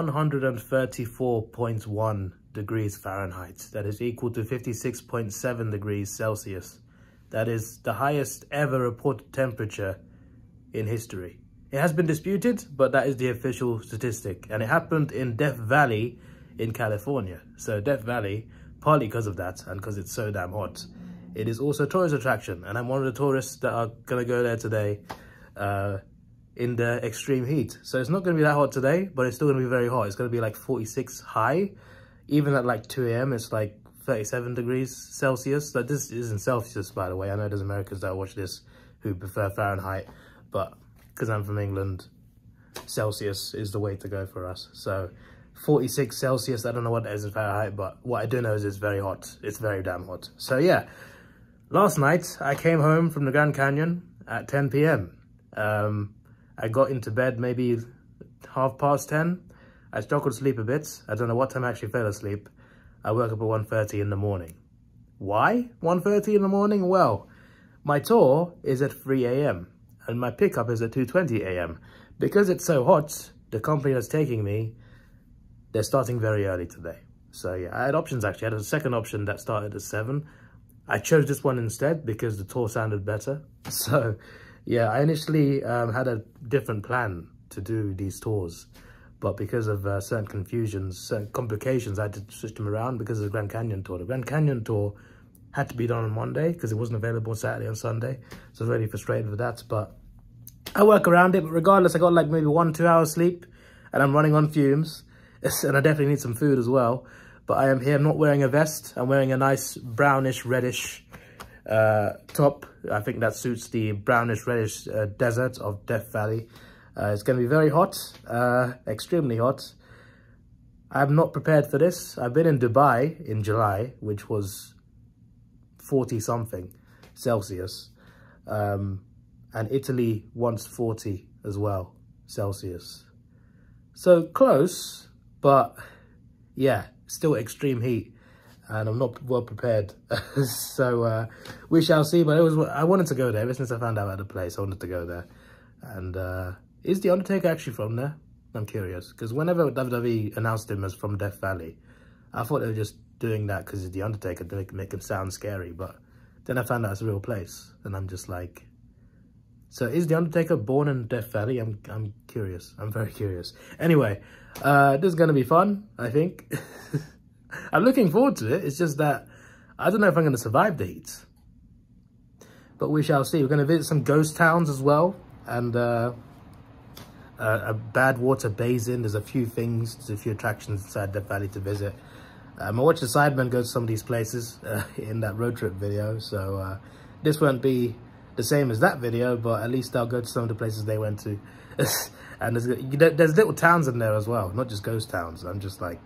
134.1 degrees Fahrenheit. That is equal to 56.7 degrees Celsius. That is the highest ever reported temperature in history. It has been disputed, but that is the official statistic. And it happened in Death Valley in California. So Death Valley, partly because of that and because it's so damn hot, it is also a tourist attraction. And I'm one of the tourists that are going to go there today in the extreme heat. So it's not going to be that hot today, but it's still going to be very hot. It's going to be like 46 high. Even at like 2 a.m, it's like 37 degrees Celsius. That this isn't Celsius, by the way. I know there's Americans that watch this who prefer Fahrenheit, but because I'm from England, Celsius is the way to go for us. So 46 Celsius, I don't know what that is in Fahrenheit, but what I do know is it's very hot. It's very damn hot. So yeah, last night I came home from the Grand Canyon at 10 p.m. I got into bed maybe 10:30. I struggled to sleep a bit. I don't know what time I actually fell asleep. I woke up at 1:30 in the morning. Why 1:30 in the morning? Well, my tour is at 3 a.m. and my pickup is at 2:20 a.m. Because it's so hot, the company that's taking me, they're starting very early today. So yeah, I had options actually. I had a second option that started at 7. I chose this one instead because the tour sounded better. So yeah, I initially had a different plan to do these tours, but because of certain confusions, certain complications, I had to switch them around because of the Grand Canyon tour. The Grand Canyon tour had to be done on Monday because it wasn't available on Saturday and Sunday. So I was really frustrated with that, but I work around it. But regardless, I got like maybe 1-2 hours sleep and I'm running on fumes. And I definitely need some food as well. But I am here, I'm not wearing a vest. I'm wearing a nice brownish reddish top. I think that suits the brownish reddish desert of Death Valley. It's going to be very hot, extremely hot. I'm not prepared for this. I've been in Dubai in July, which was 40 something Celsius. And Italy once 40 as well Celsius. So close, but yeah, still extreme heat. And I'm not well prepared. So we shall see. But I wanted to go there ever since I found out about the place. I wanted to go there. And is The Undertaker actually from there? I'm curious. Because whenever WWE announced him as from Death Valley, I thought they were just doing that because he's The Undertaker to make him sound scary. But then I found out it's a real place. And I'm just like, so is The Undertaker born in Death Valley? I'm curious. I'm very curious. Anyway, this is going to be fun, I think. I'm looking forward to it. It's just that I don't know if I'm going to survive the heat. But we shall see. We're going to visit some ghost towns as well. And a Badwater Basin. There's a few things, there's a few attractions inside Death Valley to visit. I watched the Sidemen go to some of these places in that road trip video. So this won't be the same as that video, but at least I'll go to some of the places they went to. And there's little towns in there as well, not just ghost towns. I'm just like,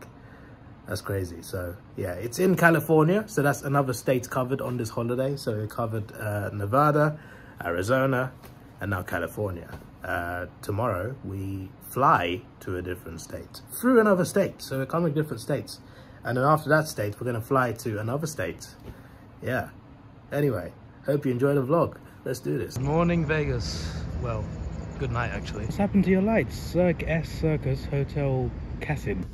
that's crazy. So yeah, it's in California, so that's another state covered on this holiday. So we covered Nevada, Arizona, and now California. Tomorrow we fly to a different state through another state, so we're coming different states, and then after that state we're going to fly to another state. Yeah, anyway, hope you enjoy the vlog. Let's do this. Morning Vegas. Well, good night actually. What's happened to your lights? Cirque S Circus Hotel Cassin.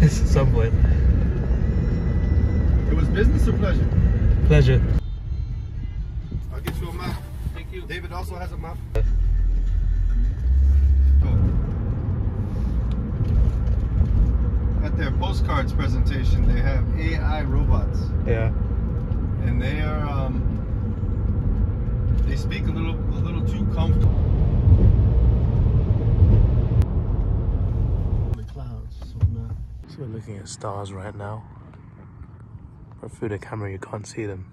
It's a subway. It was business or pleasure? Pleasure. I'll get you a map. Thank you. David also has a map. At their postcards presentation, they have AI robots. Yeah. And they are, they speak a little too comfortable. The clouds. So we're looking at stars right now. But through the camera, you can't see them.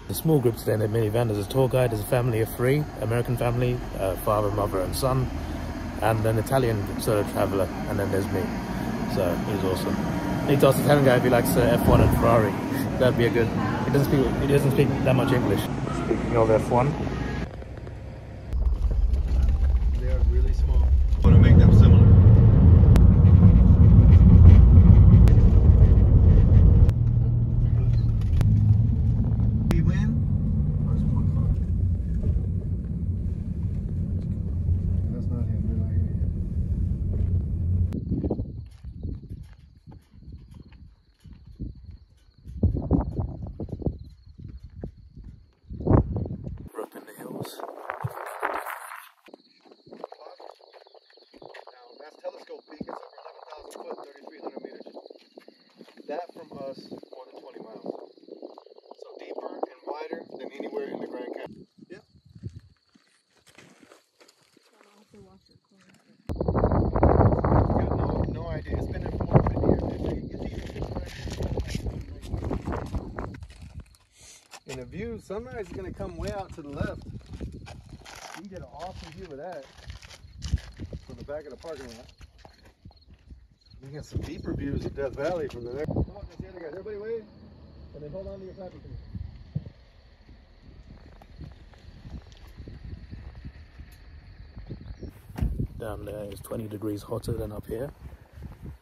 A small group today in the minivan. There's a tour guide, there's a family of 3, American family, father, mother and son, and an Italian solo traveller, and then there's me. So it was awesome. I need to ask the Italian guy if he likes F1 and Ferrari. That'd be a good. He doesn't speak that much English. Speaking of F1. They are really small. I want to make them similar. We win. plus more than 20 miles. So deeper and wider than anywhere in the Grand Canyon. Yeah. No idea. It's been in more than a year. In a view, sunrise is going to come way out to the left. You can get an awesome view of that from the back of the parking lot. You can get some deeper views of Death Valley from the next. Come on, that's the other guys. Everybody wave, and then hold on to your pappy for me. Down there is 20 degrees hotter than up here,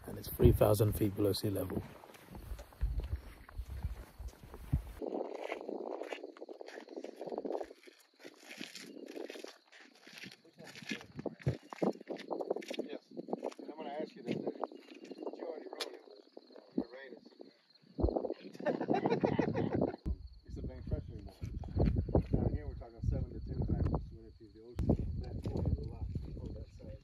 and it's 3,000 feet below sea level. Yes. And I'm going to ask you that later. You already wrote it, but Uranus. It's a bank fresh anymore. Down here we're talking 7 to 10 times the salinity of the ocean. That corner of the lot on that side.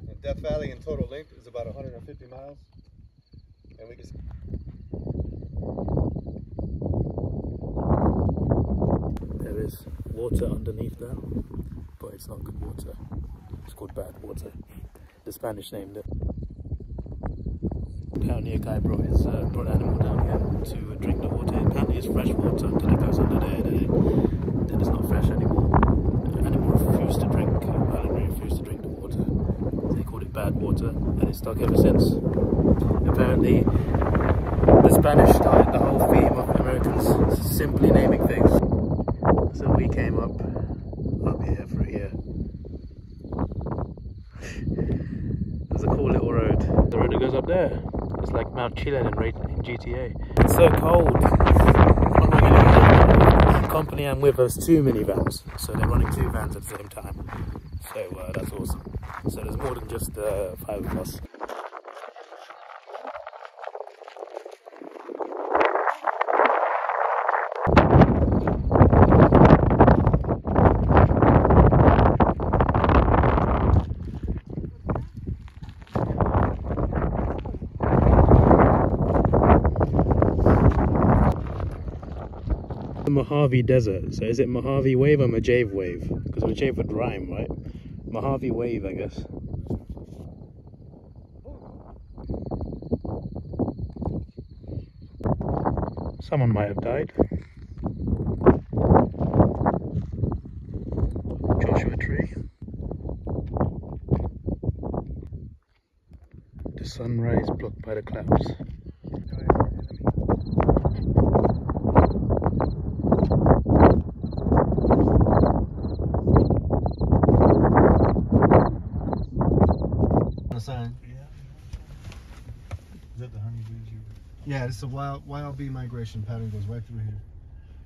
And Death Valley in total length is about 150 miles. And we can There is water underneath there, but it's not good water. It's called bad water. The Spanish named it. Apparently a guy brought animal down here to drink the water. Apparently it's fresh water until it goes under there. Then it's not fresh anymore. The animal refused to drink. Apparently refused to drink the water. They called it bad water, and it's stuck ever since. Apparently the Spanish started the whole theme of Americans simply naming things. So we came up here for a year. There's a cool little road. The road that goes up there. It's like Mount Chiliad in GTA. It's so cold. The company I'm with has 2 minivans, so they're running 2 vans at the same time. So that's awesome. So there's more than just 5 of us. The Mojave Desert. So is it Mojave Wave or Mojave Wave? Because Mojave would rhyme, right? Mojave Wave, I guess. Someone might have died. Joshua Tree. The sunrise blocked by the clouds. Sign. Yeah. Is that the honeybees? Yeah, it's a wild bee migration pattern goes right through here.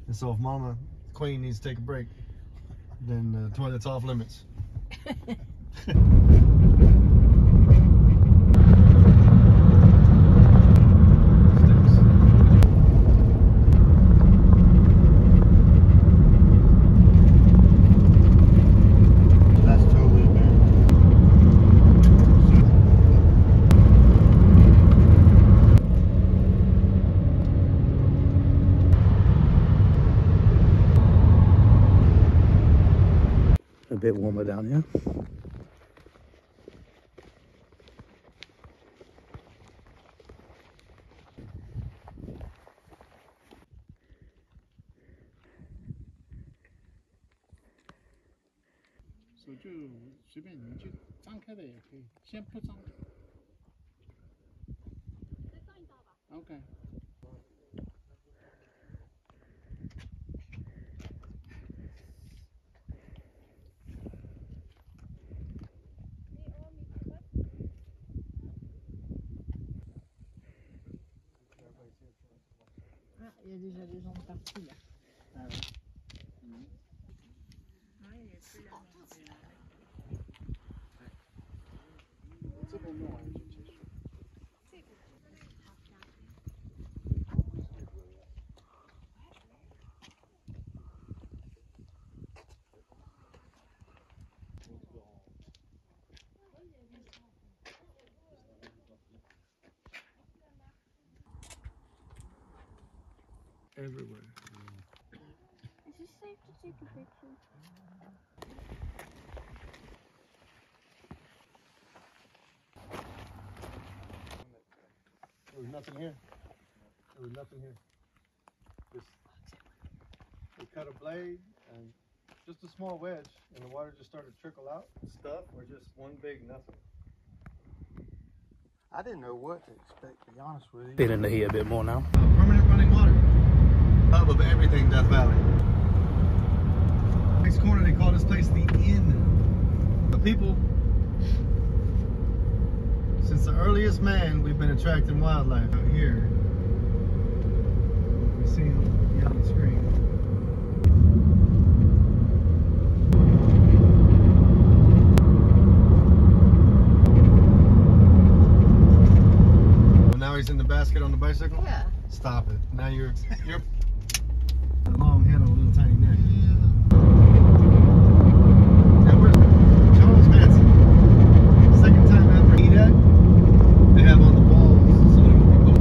And so if Mama Queen needs to take a break, then the toilet's off limits. A bit warmer down here. Okay. Ah, il y a déjà des gens partis là. Ah ouais. Ah, il est plus là. C'est bon, non, everywhere. Is it safe to take a picture? There was nothing here. There was nothing here. Just they cut a blade and just a small wedge, and the water just started to trickle out. Stuff or just one big nothing. I didn't know what to expect, to be honest with you. Feeling the heat a bit more now. Permanent running water. Top of everything, Death Valley. Next corner, they call this place the Inn. The people, since the earliest man, we've been attracting wildlife out here. You see them on the screen. Now he's in the basket on the bicycle? Yeah. Stop it. Now you're a long head on a little tiny neck. Now where's Charles Manson? Second time ever eat at, they have on the balls so they can go.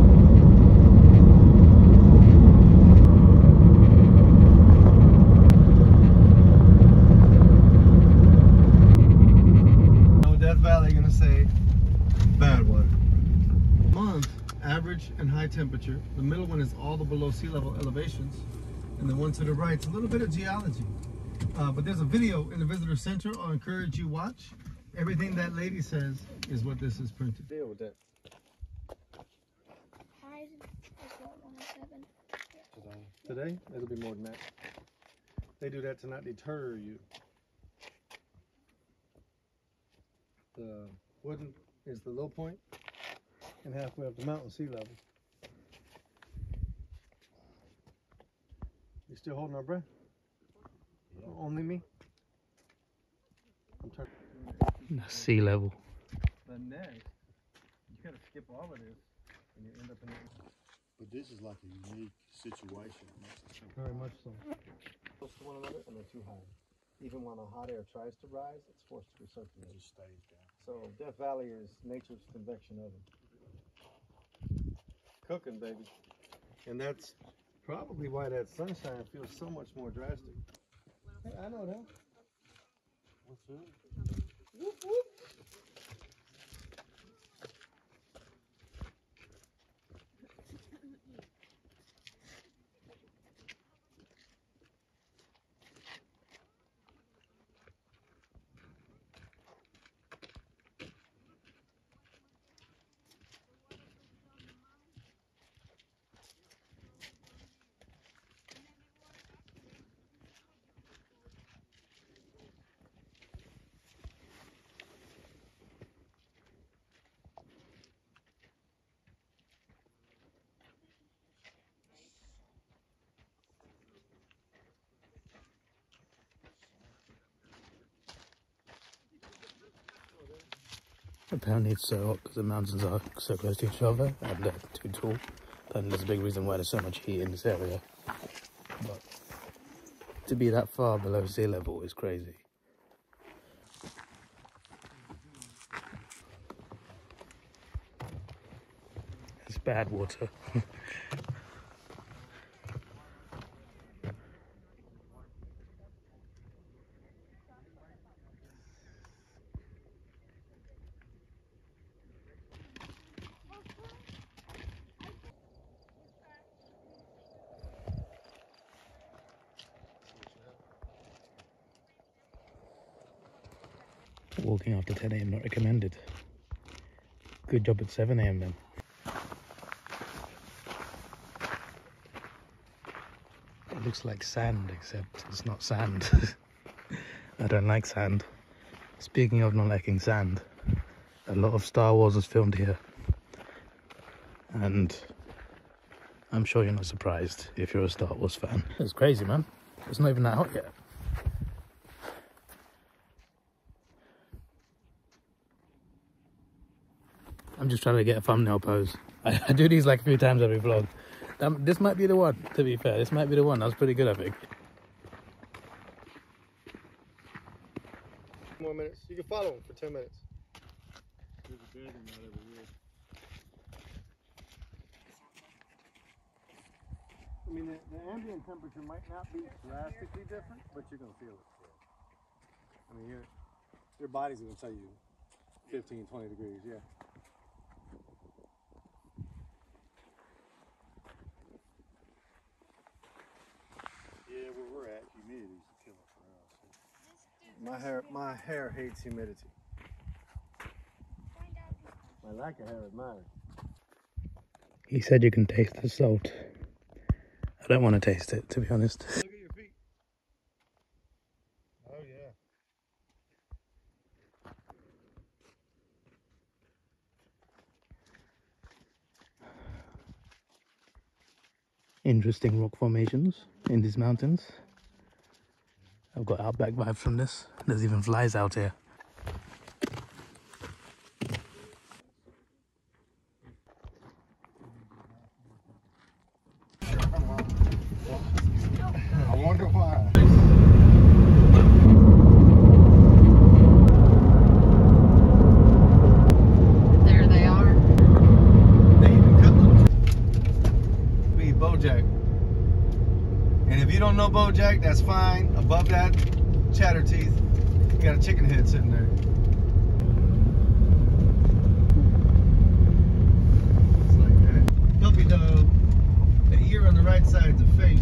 No, Death Valley gonna say bad water. Month average and high temperature. The middle one is all the below sea level elevations, and the one to the right is a little bit of geology. But there's a video in the visitor center I'll encourage you watch. Everything that lady says is what this is printed. Deal with that. Highs is what, 107? Today it'll be more than that. They do that to not deter you. The wooden is the low point and halfway up the mountain sea level. You still holding our breath? Yeah. Only me? I'm turning. Sea level. But next, you gotta skip all of this and you end up in But this is like a unique situation. very much so. Close to one another and they're too high. Even when a hot air tries to rise, it's forced to recirculate. It just stays down. So Death Valley is nature's convection oven. Cooking, baby. And that's probably why that sunshine feels so much more drastic. Hey, I know that. What's that? Whoop, whoop. Apparently it's so hot because the mountains are so close to each other and they're too tall. And there's a big reason why there's so much heat in this area. But to be that far below sea level is crazy. It's bad water. Walking after 10 AM not recommended. Good job at 7 AM then. It looks like sand, except it's not sand. I don't like sand. Speaking of not liking sand, a lot of Star Wars was filmed here. And I'm sure you're not surprised if you're a Star Wars fan. It's crazy, man. It's not even that hot yet. I'm just trying to get a thumbnail pose. I do these like a few times every vlog. This might be the one, to be fair. This might be the one. That was pretty good, I think. More minutes. You can follow him for 10 minutes. There's a building right over here. I mean, the ambient temperature might not be drastically different, but you're gonna feel it. I mean, your body's gonna tell you 15, 20 degrees, yeah. Yeah, where we're at, humidity's the killer for us. My hair hates humidity. My lack of hair admires. He said you can taste the salt. I don't want to taste it, to be honest. Look at your feet. Oh yeah. Interesting rock formations in these mountains. I've got outback vibes from this. There's even flies out here. I wonder why. There they are. They even cut them. We eat Bojack. And if you don't know Bojack, that's fine. Above that chatter teeth, you got a chicken head sitting there. It's like that. Puppy dog. The ear on the right side is the face.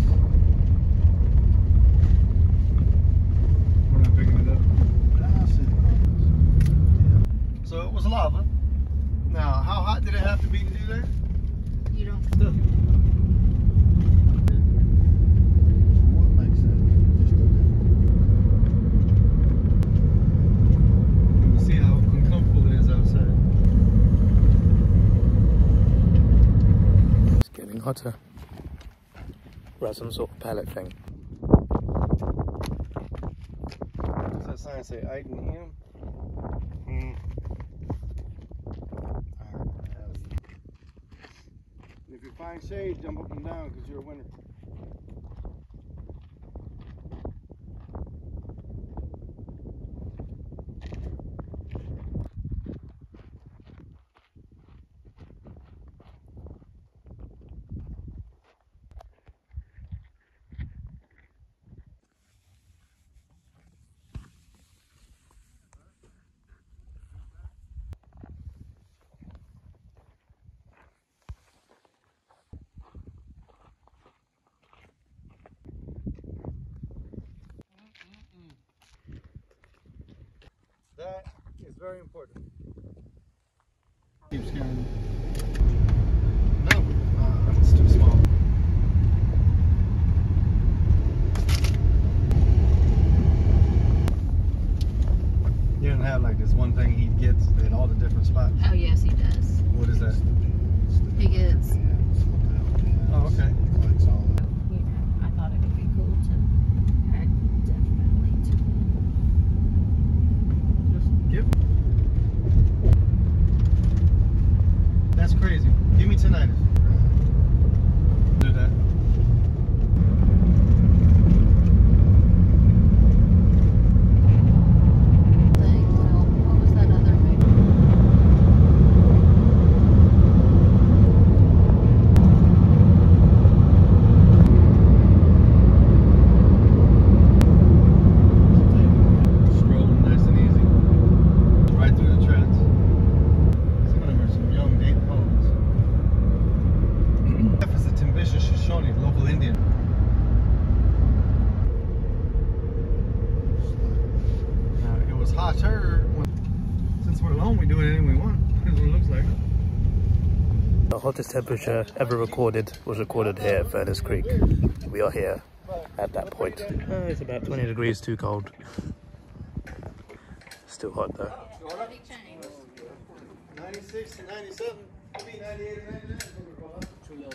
We're not picking it up. So it was lava. Now, how hot did it have to be to do that? You don't. What makes that just a different? You see how uncomfortable it is outside. It's getting hotter. We're at some sort of pellet thing. What's that sign say? Item M? If you find shade, jump up and down because you're a winner. That is very important. Keep scaring them. No, it's too small. You don't have like this one thing he gets at all the different spots. Oh yes, he does. What is that? He gets. Oh, okay. You know, I thought it would be cool to add definitely to. Just give. That's crazy. Give me tinnitus. Do that. Thing. Well, what was that other movie? Strolling nice and easy. Right through the treads. Some of them are some young date poems. F is a Timbisha Shoshone, local Indian. Now, it was hotter. Since we're alone, we do it any way we want. That's what it looks like. The hottest temperature ever recorded was recorded here at Furnace Creek. We are here at that point. It's about 20 degrees too cold. Still hot though. 96 to 97. Could be 98 or 99. Too low.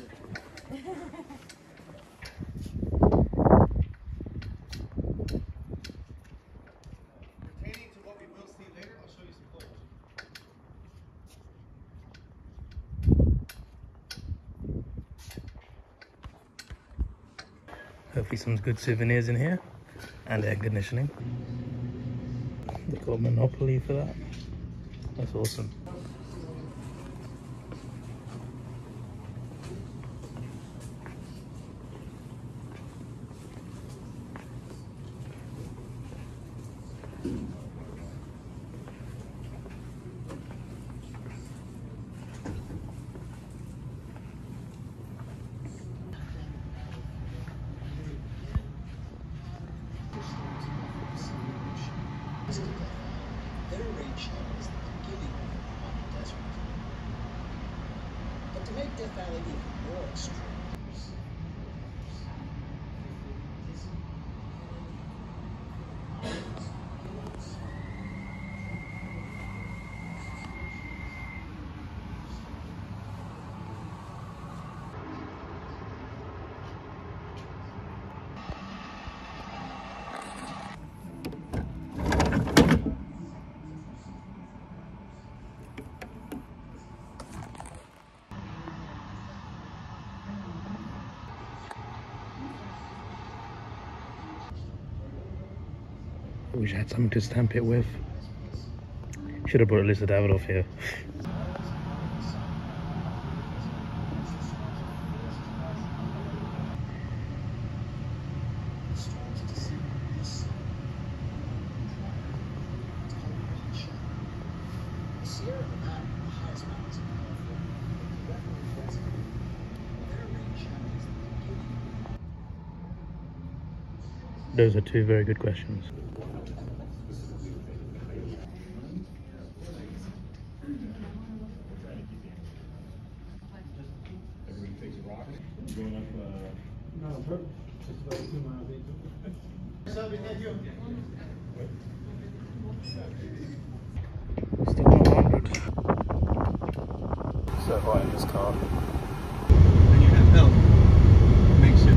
Pertaining to what we will see later, I'll show you some photos. Hopefully some good souvenirs in here. And air conditioning. They call Monopoly for that. That's awesome. I wish I had something to stamp it with. Should have brought a list of Davidoff here. Those are two very good questions. Still not 100. So hot in this car. And you have help. Makes it.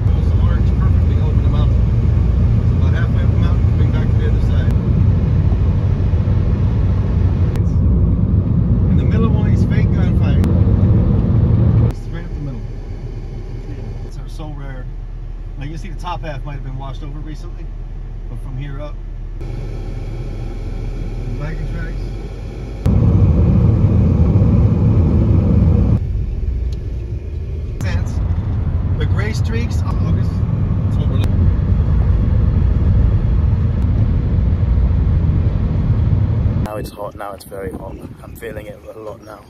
Those orange perfectly over the mountain. About halfway up the mountain, coming back to the other side. In the middle of one of these fake gunfires. Straight up the middle. It's so rare. Now you see the top half might have been washed over recently, but from here up, wagon tracks. The gray streaks on August. That's what we're looking. Now it's hot, now it's very hot. I'm feeling it a lot now.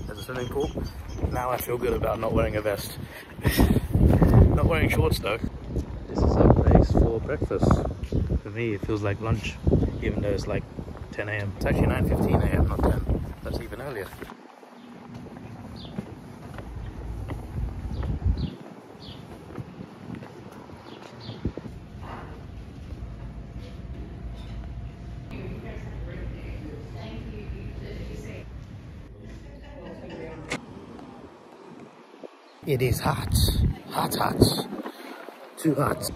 There's a swimming pool. Now I feel good about not wearing a vest. Not wearing shorts though. This is our place for breakfast. For me it feels like lunch, even though it's like 10 AM. It's actually 9:15 AM, not 10. That's even earlier. It is hot. Hot, hot. Too hot.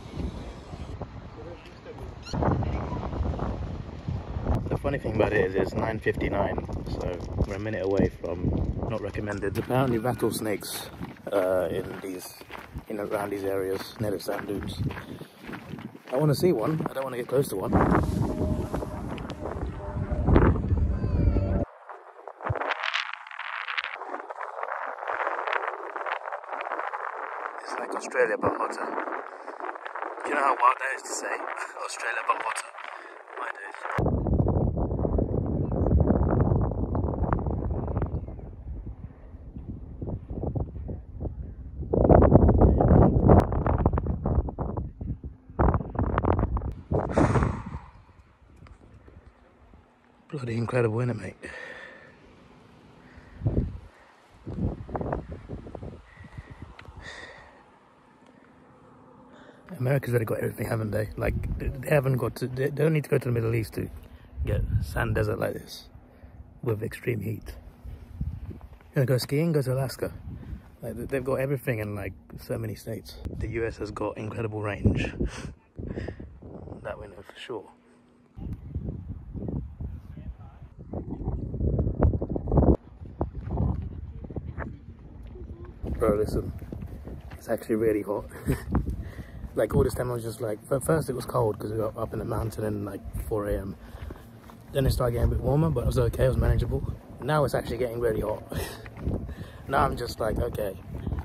The funny thing about it is it's 9:59, so we're a minute away from not recommended. Apparently rattlesnakes around these areas near the sand dunes. I want to see one. I don't want to get close to one. It's like Australia but hotter. Do you know how wild that is to say? Australia but hotter. My days. Bloody incredible, isn't it, mate? America's already got everything, haven't they? Like, they haven't got to, they don't need to go to the Middle East to get sand desert like this with extreme heat. You want to go skiing? Go to Alaska. Like, they've got everything in like so many states. The US has got incredible range. That we know for sure. Bro, listen, it's actually really hot. Like all this time I was just like, at first it was cold because we were up in the mountain in like 4 AM. Then it started getting a bit warmer, but it was okay, it was manageable. Now it's actually getting really hot. Now I'm just like, okay,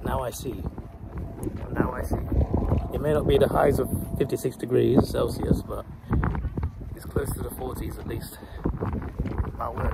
now I see. Now I see. It may not be the highs of 56 degrees Celsius, but it's close to the 40s at least. My word.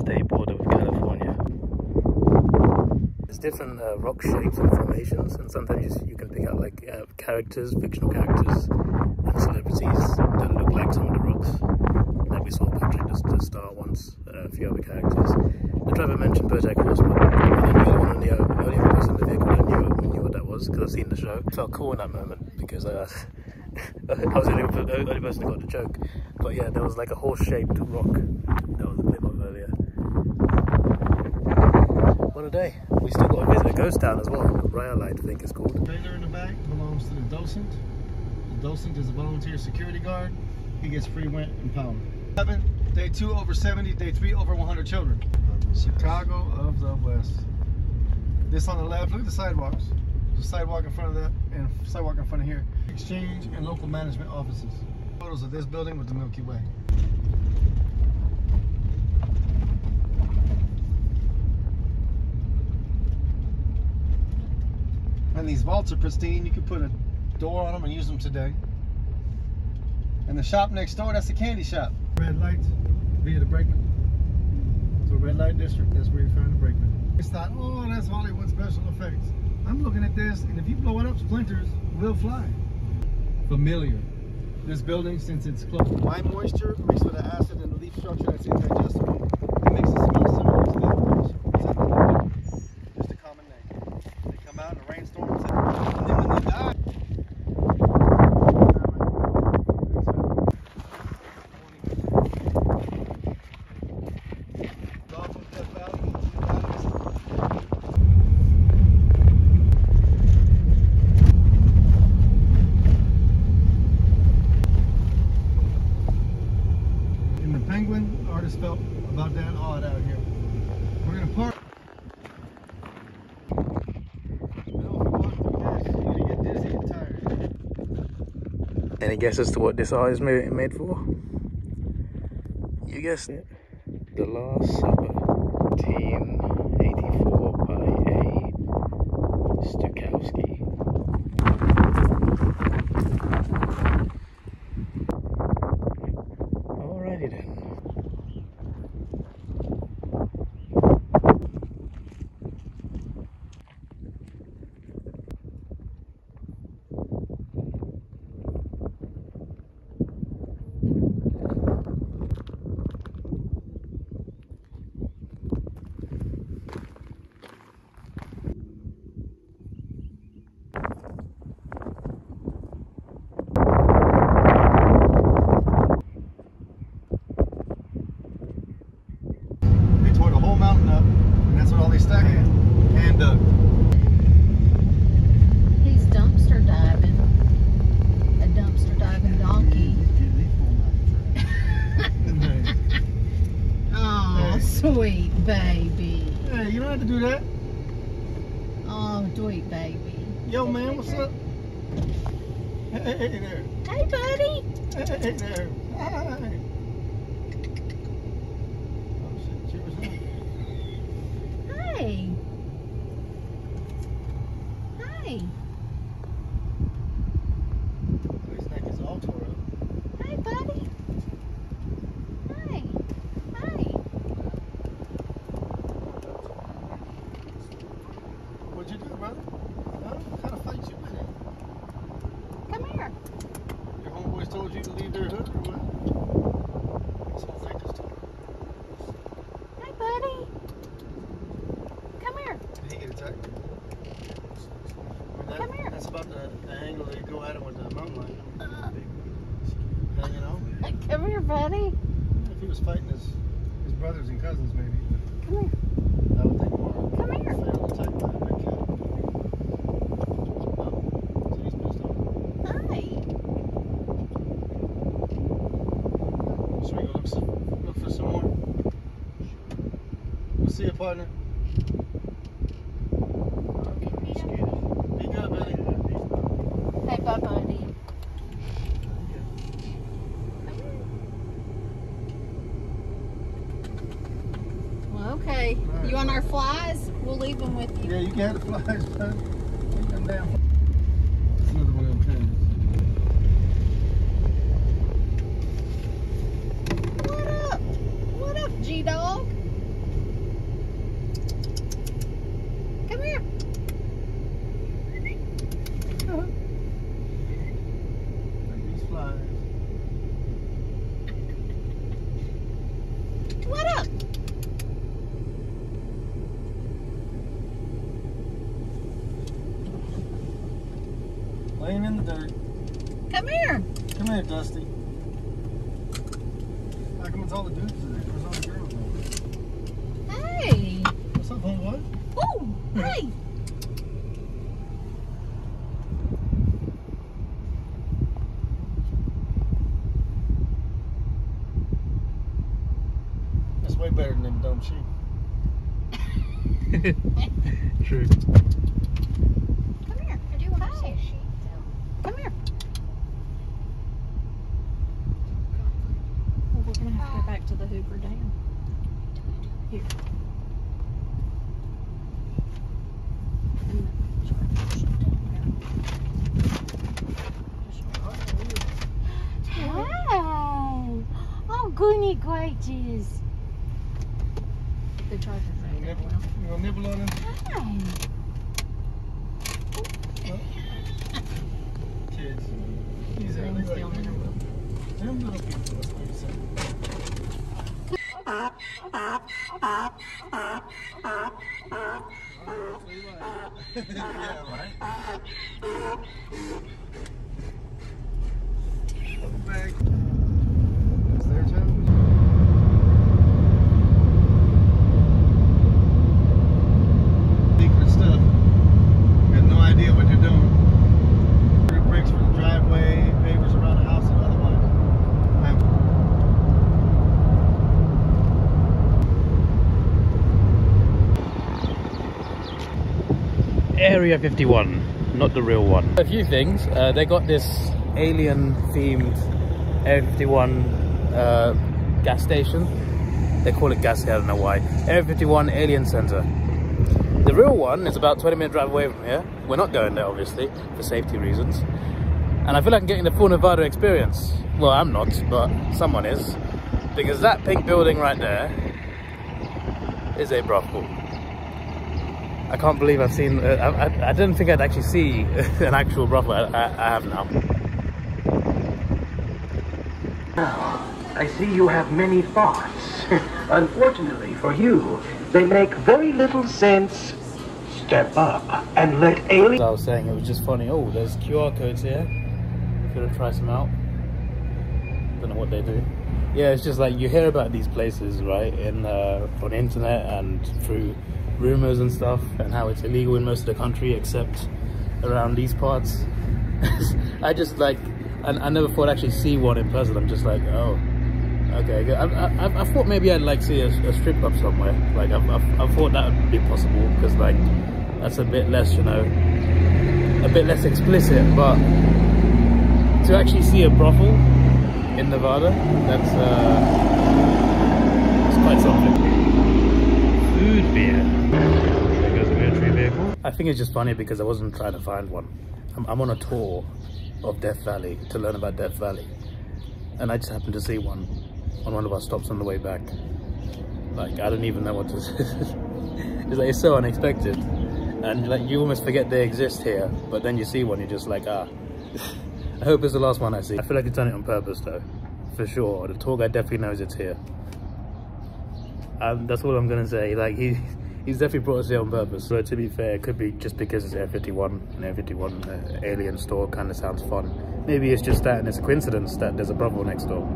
state border with California. There's different rock shapes and formations, and sometimes you can pick out like characters, fictional characters, and celebrities that look like some of the rocks that we saw capturing the star once, a few other characters. The driver mentioned Bojack Horseman, and I knew the only person in the vehicle that knew what that was, because I've seen the show. It felt cool in that moment, because I was the only person who got the joke. But yeah, there was like a horse-shaped rock that was a clip of earlier. What a day. We still got to visit a ghost town as well, Rhyolite I think it's called. The trailer in the back belongs to the docent. The docent is a volunteer security guard. He gets free rent and power. Day 2 over 70, day 3 over 100 children. Chicago of the West. This on the left, look at the sidewalks. There's a sidewalk in front of that and sidewalk in front of here. Exchange and local management offices. Photos of this building with the Milky Way. And these vaults are pristine. You could put a door on them and use them today. And the shop next door, that's the candy shop. Red lights via the brakeman. So red light district, that's where you find the brakeman. It's thought, oh, that's Hollywood special effects. I'm looking at this, and if you blow it up, splinters will fly. Familiar. This building, since it's closed. Lime moisture mixed with the acid and the leaf structure that's indigestible. It makes it smell similar to leaf. Just a common name. They come out in a rainstorm, and then when they die, Penguin, artist felt about that odd out here. We're gonna park. You're gonna get dizzy and tired. Any guesses to what this art is made for? You guessed it. The Last Supper, 1984 by A. Stokowski. Alrighty then. He's dumpster diving. A dumpster diving donkey. Oh, sweet baby. Hey, you don't have to do that. Oh, sweet baby. Yo, man, what's up? Hey there. Hey, buddy. Hey there. Hi. Oh, shit. Cheers, huh? Hey. Hey. His neck is all tore up. Hey, buddy. Hey. Hey. What'd you do, brother? Huh? What kind of fight you been in? Come here. Your homeboys told you to leave their hood or what? This whole neck is tore up. Hey, buddy. Come here. Did he get attacked? Come here. That's about the angle they go at him with the mountain lion. Hanging on. Come here, buddy. If he was fighting his brothers and cousins, maybe. Come here. I would think more. Come here. Failed attack by a big kid. Oh, so he's pissed off. Hi. So we go look for some more. We'll see you, partner. Be good, buddy. Hey, bye, buddy. Well, okay. Right. You want our flies? We'll leave them with you. Yeah, you can have the flies, bud. Take them down. That's another one of them pins. What up? What up, G-Dog? Laying in the dirt. Come here. Come here, Dusty. How come it's all the dudes today? Where's all the girls at? Hey. What's up, homeboy? Oh, hey. That's way better than them dumb sheep. True. Come here. I do want to see a sheep, though. Come here. Well, we're going to have to go back to the Hoover Dam. Here. Hey! Oh, goody gracious. The charger's right there. You gonna nibble on him? Hi. Kids. He's there. Things down there. Them little people. That's what you said. Yeah, right. Welcome back. Is there too? Secret stuff. Got no idea what you're doing. Bricks for the driveway, pavers around the house, and otherwise. Area 51, not the real one. A few things. They got this alien-themed Area 51 gas station. They call it gas here, I don't know why. Area 51 Alien Center. The real one is about 20-minute drive away from here. We're not going there, obviously, for safety reasons. And I feel like I'm getting the full Nevada experience. Well, I'm not, but someone is. Because that pink building right there is a brothel. I can't believe I've seen, I didn't think I'd actually see an actual brothel. I have now. I see you have many thoughts. Unfortunately for you, they make very little sense. Step up and let aliens... As I was saying, it was just funny. Oh, there's QR codes here. Gonna try some out. Don't know what they do. Yeah, it's just like you hear about these places, right, on the internet and through rumors and stuff, and how it's illegal in most of the country except around these parts. I just like, I never thought I'd actually see one in person. I'm just like, oh, okay, good. I thought maybe I'd like see a strip club somewhere. Like I thought that would be possible because like that's a bit less, you know, a bit less explicit. But to actually see a brothel in Nevada, that's quite something. Food beer. There goes a military vehicle. I think it's just funny because I wasn't trying to find one. I'm on a tour of Death Valley to learn about Death Valley, and I just happened to see one on one of our stops on the way back. Like I don't even know what to say. It's like it's so unexpected, and like you almost forget they exist here, but then you see one, you're just like, ah. I hope it's the last one I see. I feel like it's done it on purpose though, for sure. The tour guide definitely knows it's here. That's all I'm gonna say. Like he's definitely brought us here on purpose. So to be fair, it could be just because it's Air 51, an Air 51 alien store kind of sounds fun. Maybe it's just that, and it's a coincidence that there's a brothel next door.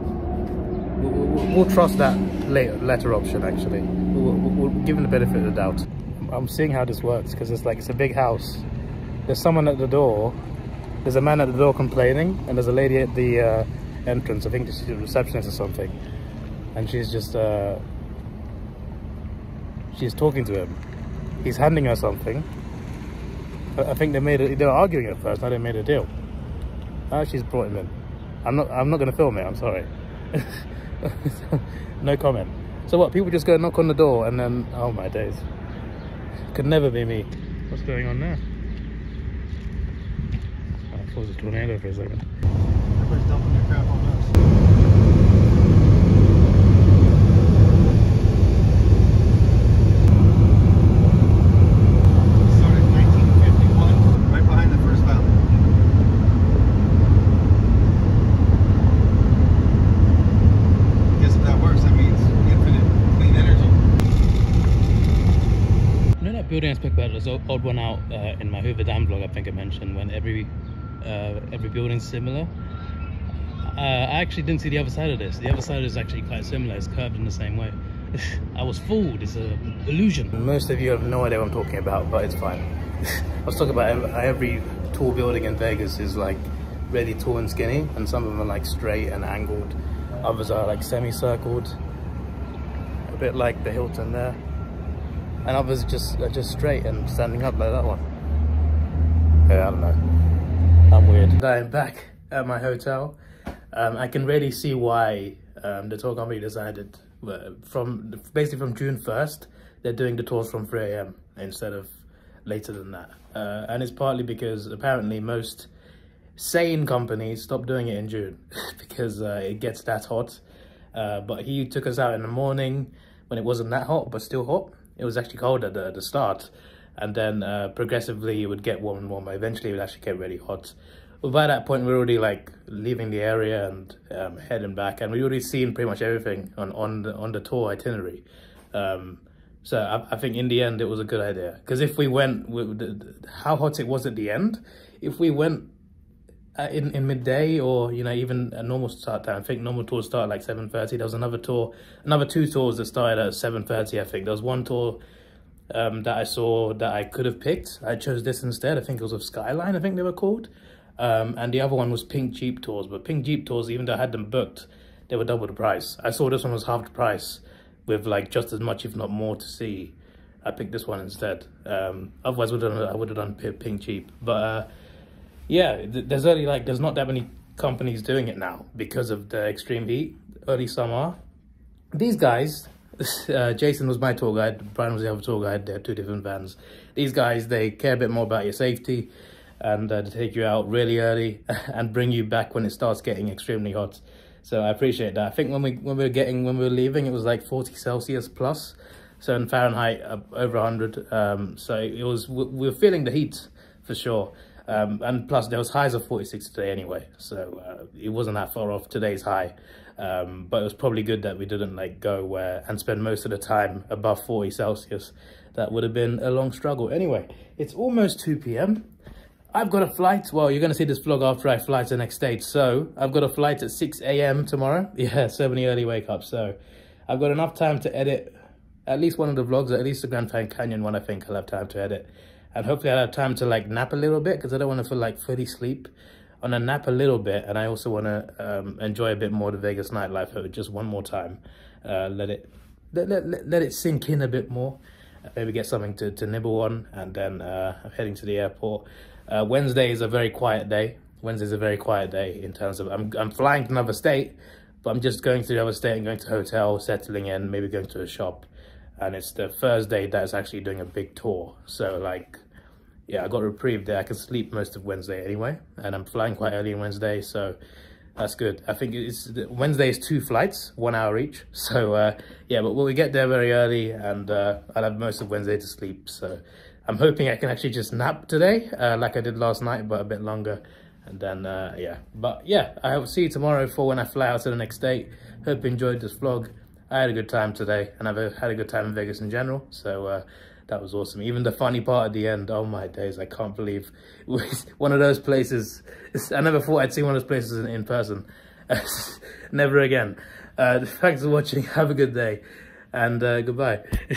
We'll trust that letter option. Actually, we'll give him the benefit of the doubt. I'm seeing how this works because it's like it's a big house. There's someone at the door. There's a man at the door complaining, and there's a lady at the entrance. I think she's a receptionist or something, and she's just she's talking to him. He's handing her something. I think they were arguing at first. Now they made a deal. She's brought him in. I'm not going to film it. I'm sorry. No comment. So what? People just go knock on the door, and then oh my days, could never be me. What's going on there? I thought it was a tornado for a second. Everybody's dumping their crap on us. Started in 1951, right behind the first valley. I guess if that works, that means infinite clean energy. You know that building I spoke about, this old one out in my Hoover Dam vlog, I think I mentioned, when every every building's similar. I actually didn't see the other side of this. The other side is actually quite similar. It's curved in the same way. I was fooled. It's an illusion. Most of you have no idea what I'm talking about, but it's fine. I was talking about how every tall building in Vegas is like really tall and skinny, and some of them are like straight and angled. Others are like semicircled, a bit like the Hilton there, and others are just straight and standing up like that one. Yeah, I don't know. I'm weird. I'm back at my hotel. I can really see why the tour company decided basically from June 1st, they're doing the tours from 3 AM instead of later than that. And it's partly because apparently most sane companies stop doing it in June because it gets that hot. But he took us out in the morning when it wasn't that hot, but still hot. It was actually cold at the start, and then progressively it would get warmer and warmer. Eventually it would actually get really hot. But by that point, we were already like leaving the area and heading back, and we already seen pretty much everything on the tour itinerary. So I think in the end it was a good idea, because if we went with how hot it was at the end, if we went in midday, or you know, even a normal start time, I think normal tours start like 7:30. There was another 2 tours that started at 7:30. I think there was one tour that I saw that I could have picked. I chose this instead. I think it was of Skyline, I think they were called. And the other one was Pink Jeep Tours, but Pink Jeep Tours, even though I had them booked, they were double the price. I saw this one was half the price with like just as much, if not more, to see. I picked this one instead. Otherwise I would have done Pink Jeep. But yeah, there's not that many companies doing it now because of the extreme heat, early summer. These guys, Jason was my tour guide, Brian was the other tour guide. They're 2 different vans. These guys, they care a bit more about your safety, and to take you out really early and bring you back when it starts getting extremely hot. So I appreciate that. I think when we were leaving, it was like 40 Celsius plus, so in Fahrenheit over 100. So it was, we were feeling the heat for sure. And plus there was highs of 46 today anyway, so it wasn't that far off today's high. But it was probably good that we didn't like go and spend most of the time above 40 Celsius. That would have been a long struggle. Anyway, it's almost 2 PM. I've got a flight. Well, you're going to see this vlog after I fly to the next state. So I've got a flight at 6 AM tomorrow. Yeah, so many early wake ups. So I've got enough time to edit at least one of the vlogs, at least the Grand Canyon one. I think I'll have time to edit. And hopefully I'll have time to like nap a little bit, because I don't want to feel like fully sleep. I want to nap a little bit, and I also want to enjoy a bit more of the Vegas nightlife just one more time. Let it sink in a bit more. Maybe get something to nibble on, and then I'm heading to the airport. Wednesday is a very quiet day. Wednesday's a very quiet day in terms of I'm flying to another state, but I'm just going to the other state and going to a hotel, settling in, maybe going to a shop. And it's the Thursday that's actually doing a big tour. So like, yeah, I got a reprieve there. I can sleep most of Wednesday anyway, and I'm flying quite early on Wednesday, so that's good. I think Wednesday is 2 flights, 1 hour each. So yeah, but we get there very early, and I'll have most of Wednesday to sleep. So I'm hoping I can actually just nap today, like I did last night, but a bit longer. And then yeah, but yeah, I will see you tomorrow for when I fly out to the next state. Hope you enjoyed this vlog. I had a good time today, and I've had a good time in Vegas in general, so that was awesome. Even the funny part at the end, oh my days, I can't believe it was one of those places. I never thought I'd see one of those places in person. Never again. Thanks for watching, have a good day, and goodbye.